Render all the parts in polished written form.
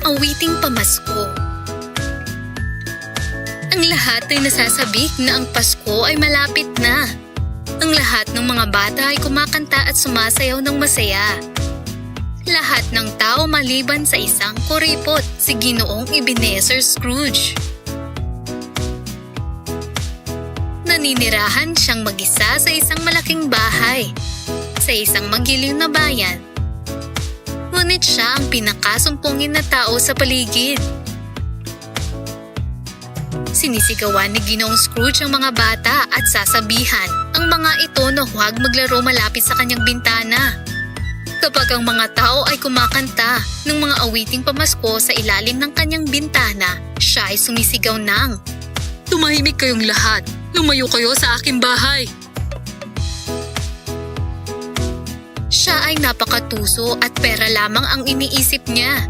Awiting pamasko. Ang lahat ay nasasabik na ang Pasko ay malapit na. Ang lahat ng mga bata ay kumakanta at sumasayaw ng masaya. Lahat ng tao maliban sa isang kuripot, si Ginoong Ebenezer Scrooge. Naninirahan siyang mag-isa sa isang malaking bahay, sa isang magiliw na bayan. Ngunit siya ang pinakasumpungin na tao sa paligid. Sinisigawan ni Ginoong Scrooge ang mga bata at sasabihan ang mga ito na huwag maglaro malapit sa kanyang bintana. Kapag ang mga tao ay kumakanta ng mga awiting pamasko sa ilalim ng kanyang bintana, siya ay sumisigaw ng, "Tumahimik kayong lahat! Lumayo kayo sa aking bahay!" Siya ay napakatuso at pera lamang ang iniisip niya.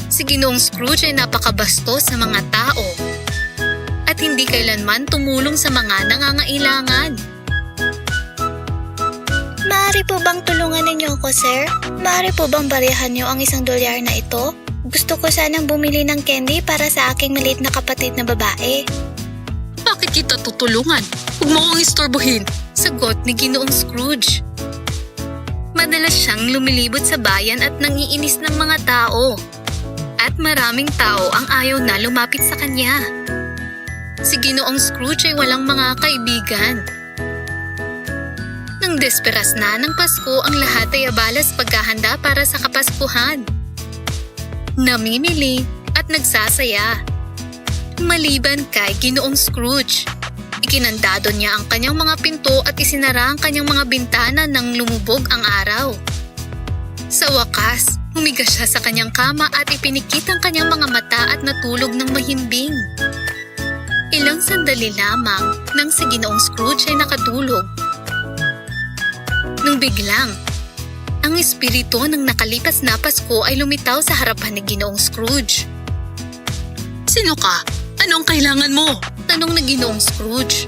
Si Ginoong Scrooge ay napakabastos sa mga tao at hindi kailanman tumulong sa mga nangangailangan. Maaari po bang tulungan ninyo ako, sir? Maaari po bang barihan niyo ang $1 na ito? Gusto ko sanang bumili ng candy para sa aking maliit na kapatid na babae. "Bakit kita tutulungan? Huwag mo akong istorbohin," sagot ni Ginoong Scrooge. Madalas siyang lumilibot sa bayan at nangiinis ng mga tao. At maraming tao ang ayaw na lumapit sa kanya. Si Ginoong Scrooge ay walang mga kaibigan. Nang desperas na ng Pasko, ang lahat ay abala sa paghahanda para sa Kapaskuhan. Namimili at nagsasaya. Maliban kay Ginoong Scrooge, ikinandado niya ang kanyang mga pinto at isinara ang kanyang mga bintana nang lumubog ang araw. Sa wakas, humiga siya sa kanyang kama at ipinikit ang kanyang mga mata at natulog ng mahimbing. Ilang sandali lamang nang si Ginoong Scrooge ay nakatulog. Nung biglang, ang espiritu ng nakalipas na Pasko ay lumitaw sa harapan ni Ginoong Scrooge. "Sino ka? Anong kailangan mo?" tanong ni Ginoong Scrooge.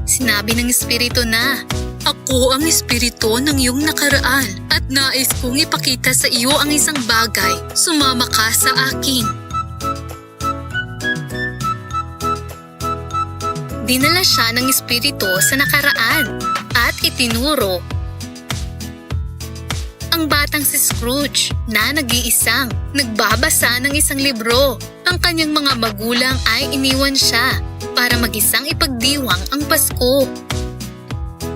Sinabi ng espiritu na, "Ako ang espiritu ng iyong nakaraan at nais kong ipakita sa iyo ang isang bagay. Sumama ka sa akin." Dinala siya ng espiritu sa nakaraan at itinuro ang batang si Scrooge na nag-iisang nagbabasa ng isang libro. Ang kanyang mga magulang ay iniwan siya para mag-isang ipagdiwang ang Pasko.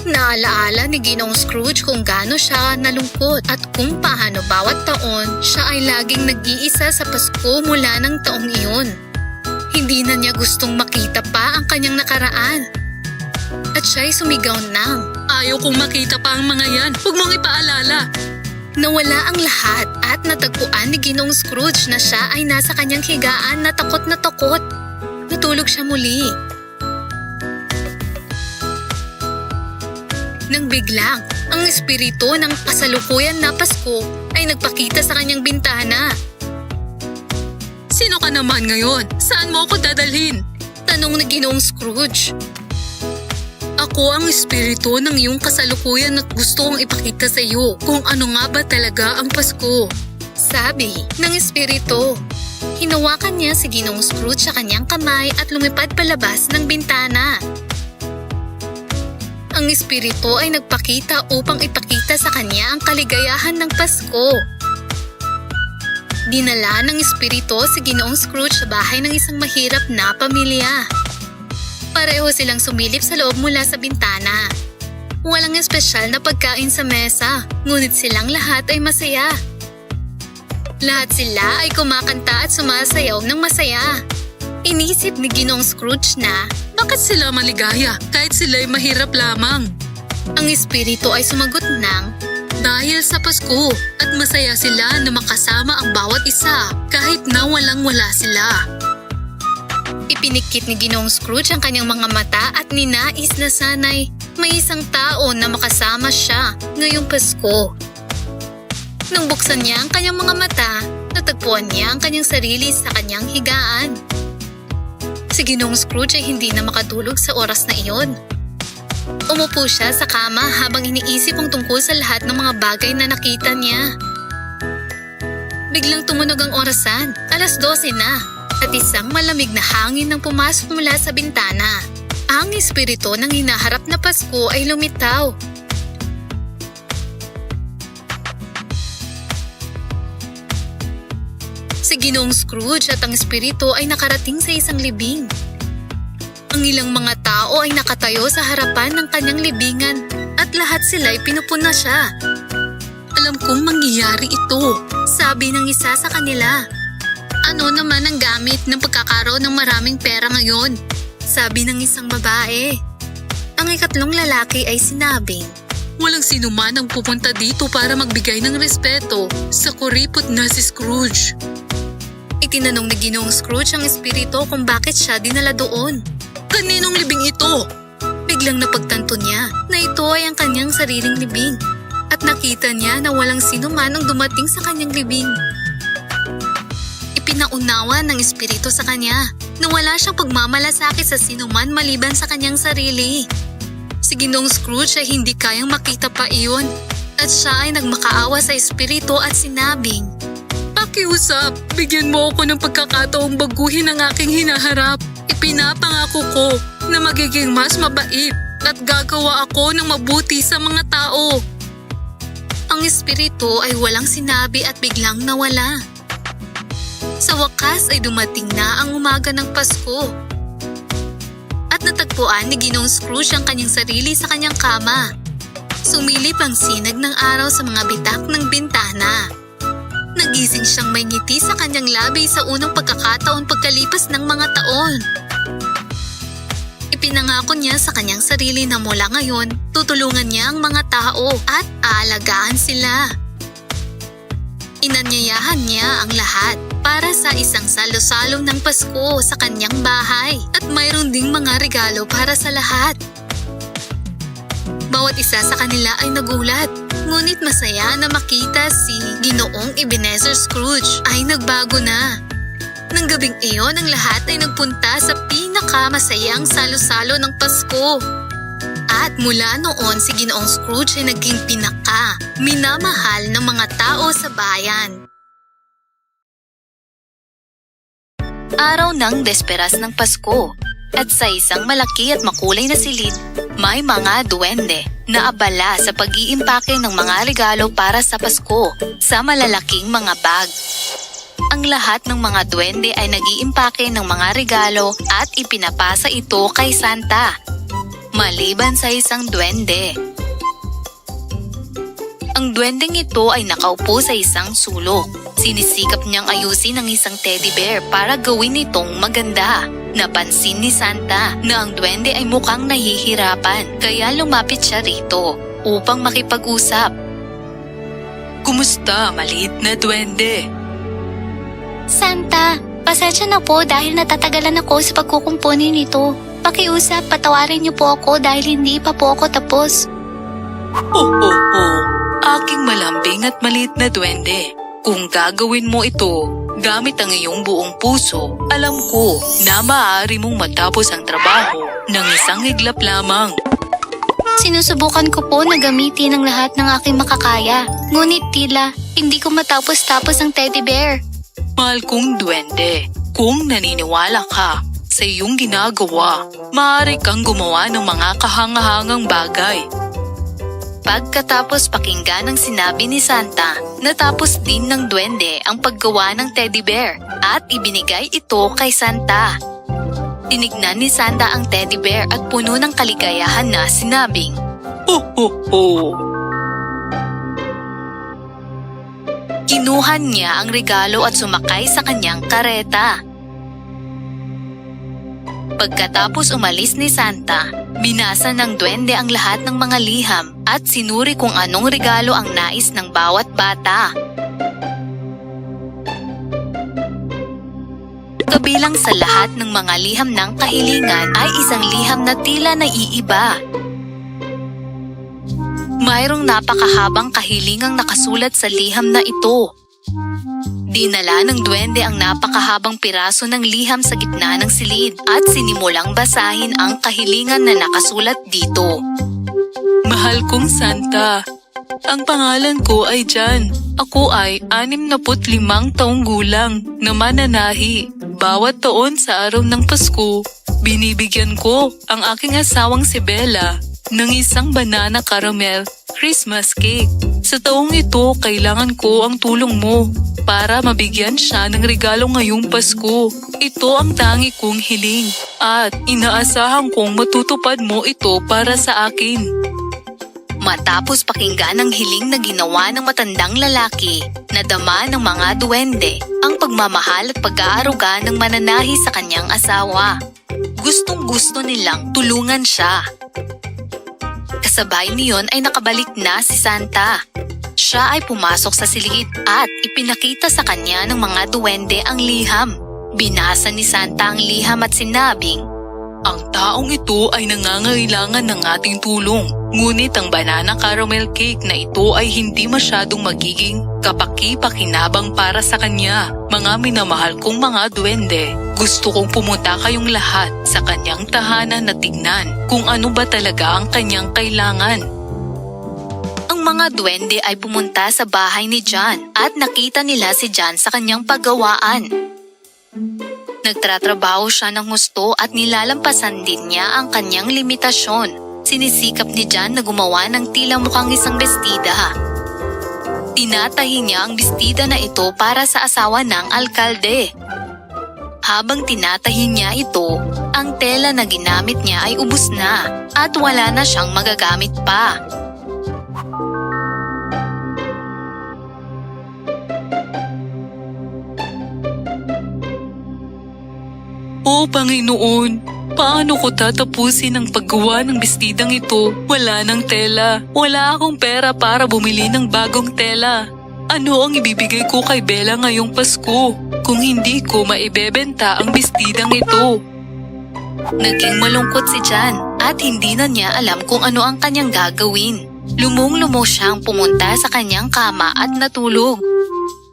Naalaala ni Ginoong Scrooge kung gaano siya nalungkot at kung paano bawat taon siya ay laging nag-iisa sa Pasko mula ng taong iyon. Hindi na niya gustong makita pa ang kanyang nakaraan. At siya ay sumigaw ng, "Ayaw kong makita pa ang mga yan. Huwag mong ipaalala." Nawala ang lahat at natagpuan ni Ginoong Scrooge na siya ay nasa kanyang higaan na takot na takot. Natulog siya muli. Nang biglang, ang espiritu ng kasalukuyan na Pasko ay nagpakita sa kanyang bintana. "Sino ka naman ngayon? Saan mo ako dadalhin?" tanong ni Ginoong Scrooge. "Ako ang espiritu ng iyong kasalukuyan at gusto kong ipakita sa iyo kung ano nga ba talaga ang Pasko," sabi ng espiritu. Hinawakan niya si Ginoong Scrooge sa kanyang kamay at lumipad palabas ng bintana. Ang espiritu ay nagpakita upang ipakita sa kanya ang kaligayahan ng Pasko. Dinala ng espiritu si Ginoong Scrooge sa bahay ng isang mahirap na pamilya. Pareho silang sumilip sa loob mula sa bintana. Walang espesyal na pagkain sa mesa, ngunit silang lahat ay masaya. Lahat sila ay kumakanta at sumasayaw ng masaya. Inisip ni Ginoong Scrooge na, bakit sila maligaya kahit sila ay mahirap lamang? Ang espiritu ay sumagot ng, dahil sa Pasko at masaya sila na makasama ang bawat isa kahit na walang-wala sila. Ipinikit ni Ginoong Scrooge ang kanyang mga mata at ninais na sana'y may isang tao na makasama siya ngayong Pasko. Nang buksan niya ang kanyang mga mata, natagpuan niya ang kanyang sarili sa kanyang higaan. Si Ginoong Scrooge ay hindi na makatulog sa oras na iyon. Umupo siya sa kama habang iniisip ang tungkol sa lahat ng mga bagay na nakita niya. Biglang tumunog ang orasan, 12:00 na, at isang malamig na hangin nang pumasok mula sa bintana. Ang espiritu ng hinaharap na Pasko ay lumitaw. Si Ginoong Scrooge at ang espiritu ay nakarating sa isang libing. Ang ilang mga tao ay nakatayo sa harapan ng kanyang libingan at lahat sila ay pinupuna siya. Alam kong mangyayari ito, sabi ng isa sa kanila. Ano naman ang gamit ng pagkakaroon ng maraming pera ngayon? Sabi ng isang babae. Ang ikatlong lalaki ay sinabing, walang sino man ang pupunta dito para magbigay ng respeto sa kuripot na si Scrooge. Itinanong ni Ginoong Scrooge ang espiritu kung bakit siya dinala doon. Kaninong libing ito? Biglang napagtanto niya na ito ay ang kanyang sariling libing at nakita niya na walang sino man ang dumating sa kanyang libing. Ipinaunawa ng espiritu sa kanya na wala siyang pagmamalasakit sa sino man maliban sa kanyang sarili. Si Ginoong Scrooge ay hindi kayang makita pa iyon at siya ay nagmakaawa sa espiritu at sinabing, pakiusap, bigyan mo ako ng pagkakataong baguhin ang aking hinaharap. Ipinapangako ko na magiging mas mabait at gagawa ako ng mabuti sa mga tao. Ang espiritu ay walang sinabi at biglang nawala. Sa wakas ay dumating na ang umaga ng Pasko. At natagpuan ni Ginoong Scrooge ang kanyang sarili sa kanyang kama. Sumilip ang sinag ng araw sa mga bitak ng bintana. Nagising siyang may ngiti sa kanyang labi sa unang pagkakataon pagkalipas ng mga taon. Ipinangako niya sa kanyang sarili na mula ngayon, tutulungan niya ang mga tao at aalagaan sila. Inanyayahan niya ang lahat para sa isang salo-salo ng Pasko sa kanyang bahay at mayroon ding mga regalo para sa lahat. Bawat isa sa kanila ay nagulat, ngunit masaya na makita si Ginoong Ebenezer Scrooge ay nagbago na. Nang gabing iyon, ang lahat ay nagpunta sa pinakamasayang salo-salo ng Pasko. At mula noon, si Ginoong Scrooge ay naging minamahal ng mga tao sa bayan. Araw ng desperas ng Pasko. At sa isang malaki at makulay na silid, may mga duwende na abala sa pag-iimpake ng mga regalo para sa Pasko sa malalaking mga bag. Ang lahat ng mga duwende ay nag-iimpake ng mga regalo at ipinapasa ito kay Santa. Maliban sa isang duwende. Ang duwendeng ito ay nakaupo sa isang sulok. Sinisikap niyang ayusin ang isang teddy bear para gawin itong maganda. Napansin ni Santa na ang duwende ay mukhang nahihirapan kaya lumapit siya rito upang makipag-usap. Kumusta, maliit na duwende? Santa, pasensya na po dahil natatagalan ako sa pagkukumpuni nito. Pakiusap, patawarin niyo po ako dahil hindi pa po ako tapos. Aking malambing at maliit na duwende. Kung gagawin mo ito gamit ang iyong buong puso, alam ko na maaari mong matapos ang trabaho ng isang iglap lamang. Sinusubukan ko po na gamitin ang lahat ng aking makakaya. Ngunit tila, hindi ko matapos-tapos ang teddy bear. Mahal kong duwende, kung naniniwala ka sa iyong ginagawa, maaari kang gumawa ng mga kahangahangang bagay. Pagkatapos pakinggan ang sinabi ni Santa, natapos din ng duwende ang paggawa ng teddy bear at ibinigay ito kay Santa. Tinignan ni Santa ang teddy bear at puno ng kaligayahan na sinabing, Kinuha niya ang regalo at sumakay sa kanyang kareta. Pagkatapos umalis ni Santa, binasa ng duwende ang lahat ng mga liham at sinuri kung anong regalo ang nais ng bawat bata. Kabilang sa lahat ng mga liham ng kahilingan ay isang liham na tila naiiba. Mayroong napakahabang kahilingang nakasulat sa liham na ito. Dinala ng duwende ang napakahabang piraso ng liham sa gitna ng silid at sinimulang basahin ang kahilingan na nakasulat dito. Mahal kong Santa, ang pangalan ko ay Jan. Ako ay 65 taong gulang na mananahi. Bawat taon sa araw ng Pasko, binibigyan ko ang aking asawang si Bella ng isang banana caramel Christmas cake. Sa taong ito, kailangan ko ang tulong mo para mabigyan siya ng regalo ngayong Pasko. Ito ang tangi kong hiling at inaasahan kong matutupad mo ito para sa akin. Matapos pakinggan ang hiling na ginawa ng matandang lalaki, nadama ng mga duwende ang pagmamahal at pag-aaruga ng mananahi sa kanyang asawa. Gustong-gusto nilang tulungan siya. Kasabay niyon ay nakabalik na si Santa. Siya ay pumasok sa silid at ipinakita sa kanya ng mga duwende ang liham. Binasa ni Santa ang liham at sinabing, Ang taong ito ay nangangailangan ng ating tulong. Ngunit ang banana caramel cake na ito ay hindi masyadong magiging kapaki-pakinabang para sa kanya. Mga minamahal kong mga duwende, gusto kong pumunta kayong lahat sa kanyang tahanan na tignan kung ano ba talaga ang kanyang kailangan. ang mga duwende ay pumunta sa bahay ni John at nakita nila si John sa kanyang paggawaan. Nagtratrabaho siya ng husto at nilalampasan din niya ang kanyang limitasyon. Sinisikap ni John na gumawa ng tila mukhang isang bestida. Tinatahi niya ang bestida na ito para sa asawa ng alkalde. Habang tinatahi niya ito, ang tela na ginamit niya ay ubos na at wala na siyang magagamit pa. Oh Panginoon, paano ko tatapusin ang paggawa ng bestidang ito? Wala ng tela. Wala akong pera para bumili ng bagong tela. Ano ang ibibigay ko kay Bella ngayong Pasko kung hindi ko maibebenta ang bestidang ito? Naging malungkot si John at hindi na niya alam kung ano ang kanyang gagawin. Lumong-lumo siyang pumunta sa kanyang kama at natulog.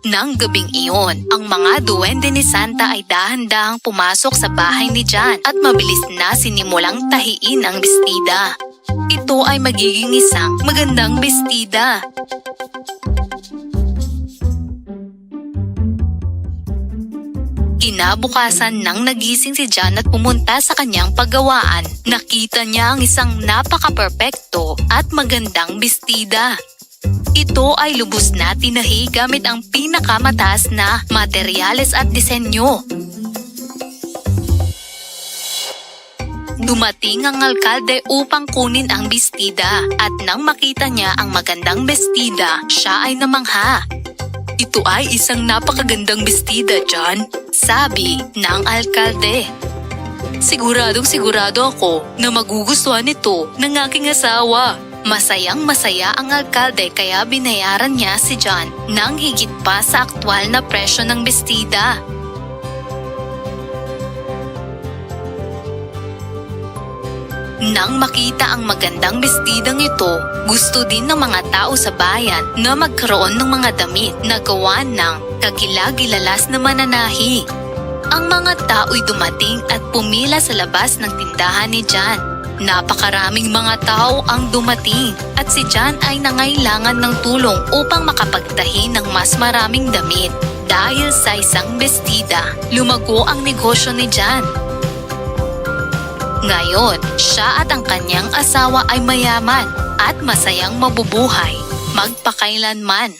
Nang gabing iyon, ang mga duwende ni Santa ay dahan-dahang pumasok sa bahay ni John at mabilis na sinimulang tahiin ang bestida. Ito ay magiging isang magandang bestida. Kinabukasan nang nagising si John at pumunta sa kanyang paggawaan, nakita niya ang isang napaka-perpekto at magandang bestida. Ito ay lubos na tinahi gamit ang pinakamataas na materyales at disenyo. Dumating ang alkalde upang kunin ang bestida at nang makita niya ang magandang bestida, siya ay namangha. Ito ay isang napakagandang bestida, John. Sabi ng alkalde. Sigurado ako na magugustuhan ito ng aking asawa. Masayang-masaya ang alkalde kaya binayaran niya si John ng higit pa sa aktwal na presyo ng bestida. Nang makita ang magandang bestidang ito, gusto din ng mga tao sa bayan na magkaroon ng mga damit na gawa ng kagila-gilalas na mananahi. Ang mga tao'y dumating at pumila sa labas ng tindahan ni John. Napakaraming mga tao ang dumating at si John ay nangailangan ng tulong upang makapagtahi ng mas maraming damit. Dahil sa isang bestida, lumago ang negosyo ni John. Ngayon, siya at ang kanyang asawa ay mayaman at masayang mabubuhay magpakailanman.